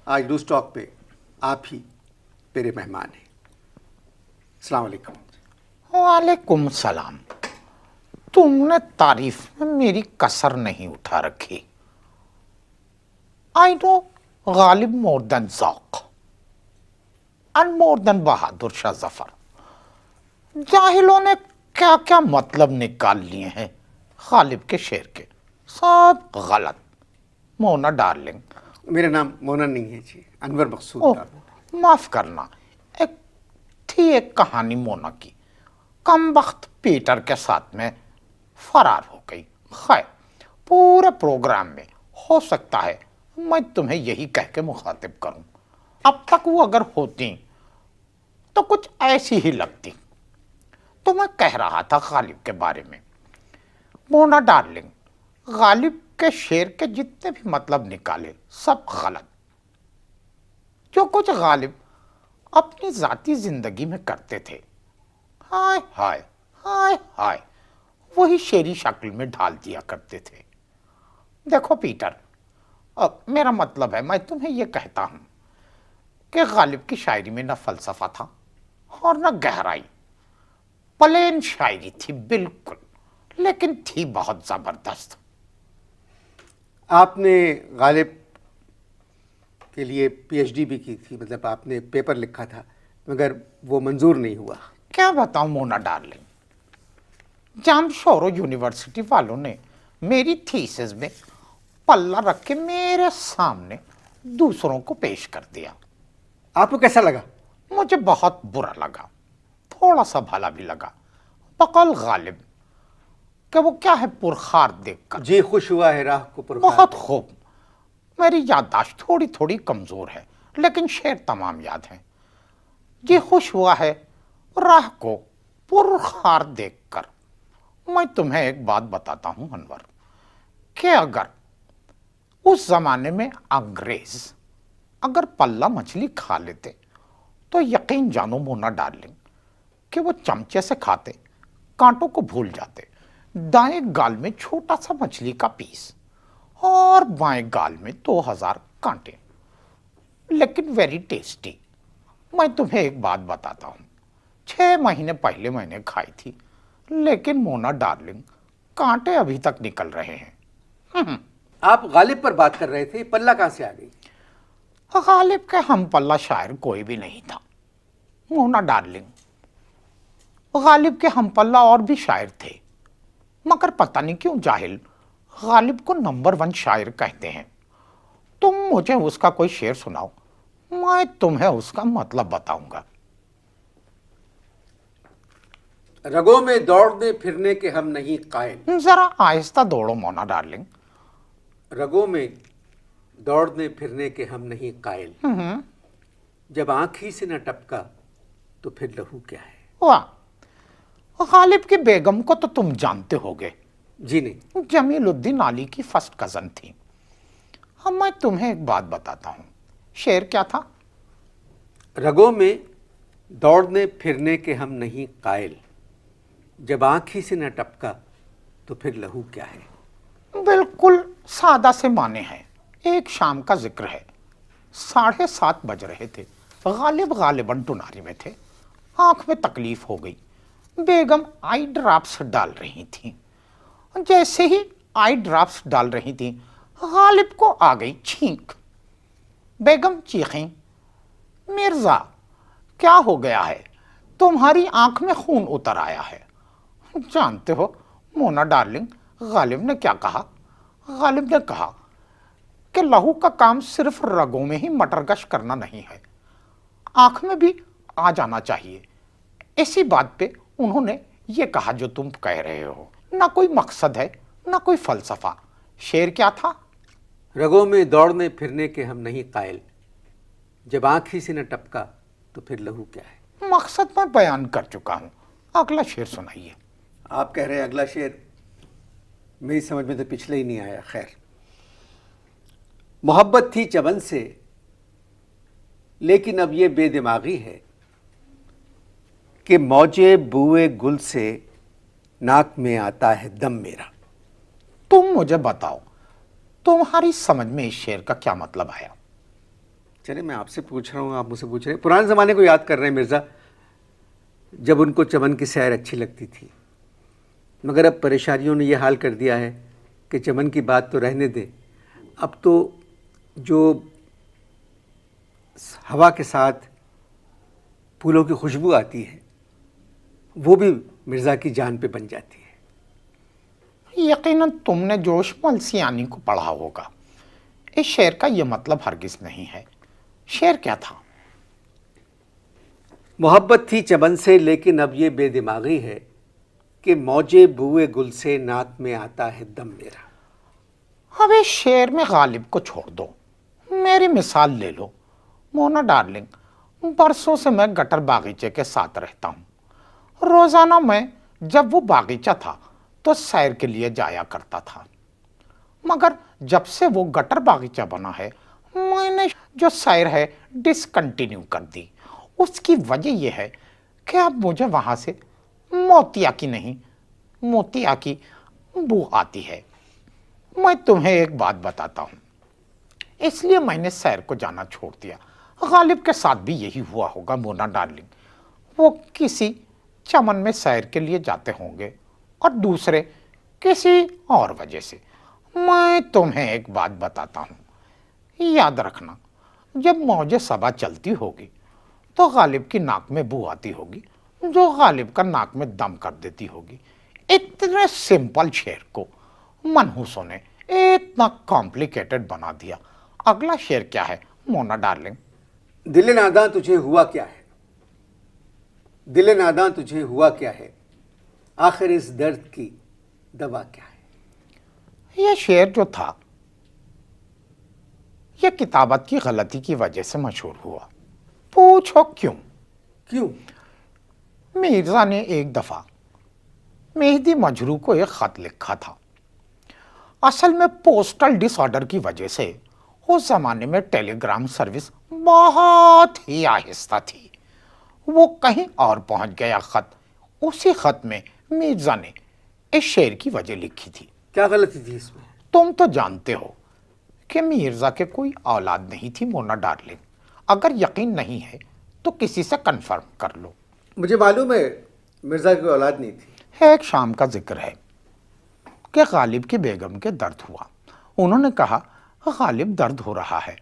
آج loose talk پہ آپ ہی میرے مہمان ہیں. السلام علیکم. وعلیکم السلام. تم نے تعریف میں میری کسر نہیں اٹھا رکھی. آئی نو غالب مور دین ذوق اینڈ مور دین بہادر شاہ ظفر. جاہلوں نے کیا کیا مطلب نکال لیے ہیں غالب کے شعر کے، سب غلط. مونا ڈارلنگ. میرا نام مونا نہیں ہے جی، انور مقصود اوہ ڈارلنگ. معاف کرنا، ایک کہانی مونا کی کم وقت پیٹر کے ساتھ میں فرار ہو گئی. خیر، پورے پروگرام میں ہو سکتا ہے میں تمہیں یہی کہہ کے مخاطب کروں، اب تک وہ اگر ہوتی تو کچھ ایسی ہی لگتی. تو میں کہہ رہا تھا غالب کے بارے میں. مونا ڈارلنگ، غالب کے شعر کے جتنے بھی مطلب نکالے سب غلط. جو کچھ غالب اپنی ذاتی زندگی میں کرتے تھے، ہائے ہائے ہائے ہائے، وہی شعری شکل میں ڈھال دیا کرتے تھے. دیکھو پیٹر، اب میرا مطلب ہے میں تمہیں یہ کہتا ہوں کہ غالب کی شاعری میں نہ فلسفہ تھا اور نہ گہرائی. پلین شاعری تھی بالکل، لیکن تھی بہت زبردست. آپ نے غالب کے لیے پی ایچ ڈی بھی کی تھی، مطلب آپ نے پیپر لکھا تھا مگر وہ منظور نہیں ہوا. کیا بتاؤں مونا ڈارلنگ، جام شورو یونیورسٹی والوں نے میری تھیسس میں پلہ رکھ کے میرے سامنے دوسروں کو پیش کر دیا. آپ کو کیسا لگا؟ مجھے بہت برا لگا، تھوڑا سا بھلا بھی لگا. بقول غالب کہ وہ کیا ہے پرخار دیکھ کر. جی خوش ہوا ہے راہ کو پرخار. بہت خوب. میری یادداشت تھوڑی تھوڑی کمزور ہے لیکن شعر تمام یاد ہیں. جی خوش ہوا ہے راہ کو پرخار دیکھ کر. میں تمہیں ایک بات بتاتا ہوں انور، کہ اگر اس زمانے میں انگریز اگر پلہ مچھلی کھا لیتے تو یقین جانو مونا ڈارلنگ کہ وہ چمچے سے کھاتے، کانٹوں کو بھول جاتے. دائیں گال میں چھوٹا سا مچھلی کا پیس اور بائیں گال میں 2000 کانٹے، لیکن ویری ٹیسٹی. میں تمہیں ایک بات بتاتا ہوں، 6 مہینے پہلے میں نے کھائی تھی، لیکن مونا ڈارلنگ کانٹے ابھی تک نکل رہے ہیں. آپ غالب پر بات کر رہے تھے، پلہ کہاں سے آ گئی؟ غالب کے ہم پلہ شاعر کوئی بھی نہیں تھا مونا ڈارلنگ. غالب کے ہم پلہ اور بھی شاعر تھے، مگر پتہ نہیں کیوں جاہل غالب کو نمبر 1 شاعر کہتے ہیں. تم مجھے اس کا کوئی شعر سناؤ، میں تمہیں اس کا مطلب بتاؤں گا. رگوں میں دوڑنے پھرنے کے ہم نہیں قائل. ذرا آہستہ دوڑو مونا ڈارلنگ. رگوں میں دوڑنے پھرنے کے ہم نہیں قائل، جب آنکھ ہی سے نہ ٹپکا تو پھر لہو کیا ہے. واہ، غالب کی بیگم کو تو تم جانتے ہوگے. جی نہیں. جمیل الدین علی کی فرسٹ کزن تھی. اب میں تمہیں ایک بات بتاتا ہوں، شعر کیا تھا؟ رگوں میں دوڑنے پھرنے کے ہم نہیں قائل، جب آنکھ ہی سے نہ ٹپکا تو پھر لہو کیا ہے. بالکل سادہ سے معنی ہیں. ایک شام کا ذکر ہے، 7:30 بج رہے تھے. غالب غالباً ٹناری میں تھے. آنکھ میں تکلیف ہو گئی. بیگم آئی ڈراپس ڈال رہی تھیں. جیسے ہی آئی ڈراپس ڈال رہی تھیں غالب کو آ گئی چھینک. بیگم چیخیں، مرزا کیا ہو گیا ہے؟ تمہاری آنکھ میں خون اتر آیا ہے. جانتے ہو مونا ڈارلنگ غالب نے کیا کہا؟ غالب نے کہا کہ لہو کا کام صرف رگوں میں ہی مٹرگش کرنا نہیں ہے، آنکھ میں بھی آ جانا چاہیے. اسی بات پہ انہوں نے یہ کہا جو تم کہہ رہے ہو. نہ کوئی مقصد ہے نہ کوئی فلسفہ. شعر کیا تھا؟ رگوں میں دوڑنے پھرنے کے ہم نہیں قائل، جب آنکھ ہی سے نہ ٹپکا تو پھر لہو کیا ہے. مقصد میں بیان کر چکا ہوں. اگلا شعر سنائیے. آپ کہہ رہے ہیں اگلا شعر، میری سمجھ میں تو پچھلے ہی نہیں آیا. خیر، محبت تھی چمن سے لیکن اب یہ بے دماغی ہے کہ موجے بوئے گل سے ناک میں آتا ہے دم میرا. تم مجھے بتاؤ تمہاری سمجھ میں اس شعر کا کیا مطلب آیا؟ چلے میں آپ سے پوچھ رہا ہوں، آپ مجھ سے پوچھ رہے ہیں. پرانے زمانے کو یاد کر رہے ہیں مرزا، جب ان کو چمن کی سیر اچھی لگتی تھی، مگر اب پریشانیوں نے یہ حال کر دیا ہے کہ چمن کی بات تو رہنے دے، اب تو جو ہوا کے ساتھ پھولوں کی خوشبو آتی ہے وہ بھی مرزا کی جان پہ بن جاتی ہے. یقیناً تم نے جوش ملسیانی کو پڑھا ہوگا. اس شعر کا یہ مطلب ہرگز نہیں ہے. شعر کیا تھا؟ محبت تھی چمن سے لیکن اب یہ بے دماغی ہے کہ موجے بوئے گل سے ناک میں آتا ہے دم میرا. اب اس شعر میں غالب کو چھوڑ دو، میری مثال لے لو. مونا ڈارلنگ، برسوں سے میں گٹر باغیچے کے ساتھ رہتا ہوں. روزانہ میں جب وہ باغیچہ تھا تو سیر کے لیے جایا کرتا تھا، مگر جب سے وہ گٹر باغیچہ بنا ہے میں نے جو سیر ہے ڈسکنٹینیو کر دی. اس کی وجہ یہ ہے کہ اب مجھے وہاں سے موتیا کی نہیں موتیا کی بو آتی ہے. میں تمہیں ایک بات بتاتا ہوں، اس لیے میں نے سیر کو جانا چھوڑ دیا. غالب کے ساتھ بھی یہی ہوا ہوگا مونا ڈارلنگ. وہ کسی چمن میں سیر کے لیے جاتے ہوں گے اور دوسرے کسی اور وجہ سے. میں تمہیں ایک بات بتاتا ہوں، یاد رکھنا، جب موج صبا چلتی ہوگی تو غالب کی ناک میں بو آتی ہوگی جو غالب کا ناک میں دم کر دیتی ہوگی. اتنے سمپل شعر کو منحوسوں نے اتنا کمپلیکیٹڈ بنا دیا. اگلا شعر کیا ہے مونا ڈارلنگ؟ دل ناداں تجھے ہوا کیا ہے، دل ناداں تجھے ہوا کیا ہے، آخر اس درد کی دوا کیا ہے. یہ شعر جو تھا یہ کتابت کی غلطی کی وجہ سے مشہور ہوا. پوچھو کیوں؟ کیوں؟ مرزا نے ایک دفعہ مہدی مجروح کو ایک خط لکھا تھا. اصل میں پوسٹل ڈس آرڈر کی وجہ سے اس زمانے میں ٹیلی گرام سروس بہت ہی آہستہ تھی. وہ کہیں اور پہنچ گیا خط. اسی خط میں مرزا نے اس شعر کی وجہ لکھی تھی. کیا غلطی تھی اس میں؟ تم تو جانتے ہو کہ مرزا کے کوئی اولاد نہیں تھی مونا ڈارلنگ. اگر یقین نہیں ہے تو کسی سے کنفرم کر لو. مجھے معلوم ہے مرزا کی اولاد نہیں تھی. ایک شام کا ذکر ہے کہ غالب کی بیگم کے درد ہوا. انہوں نے کہا غالب درد ہو رہا ہے.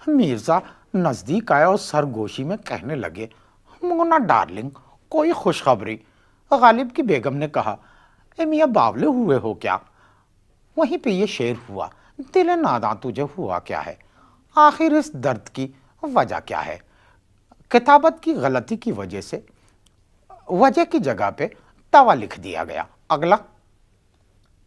مرزا نزدیک آئے اور سرگوشی میں کہنے لگے مونا ڈارلنگ کوئی خوشخبری. غالب کی بیگم نے کہا اے میاں باولے ہوئے ہو کیا؟ وہیں پہ یہ شعر ہوا، دل ناداں تجھے ہوا کیا ہے، آخر اس درد کی وجہ کیا ہے. کتابت کی غلطی کی وجہ سے وجہ کی جگہ پہ توا لکھ دیا گیا. اگلا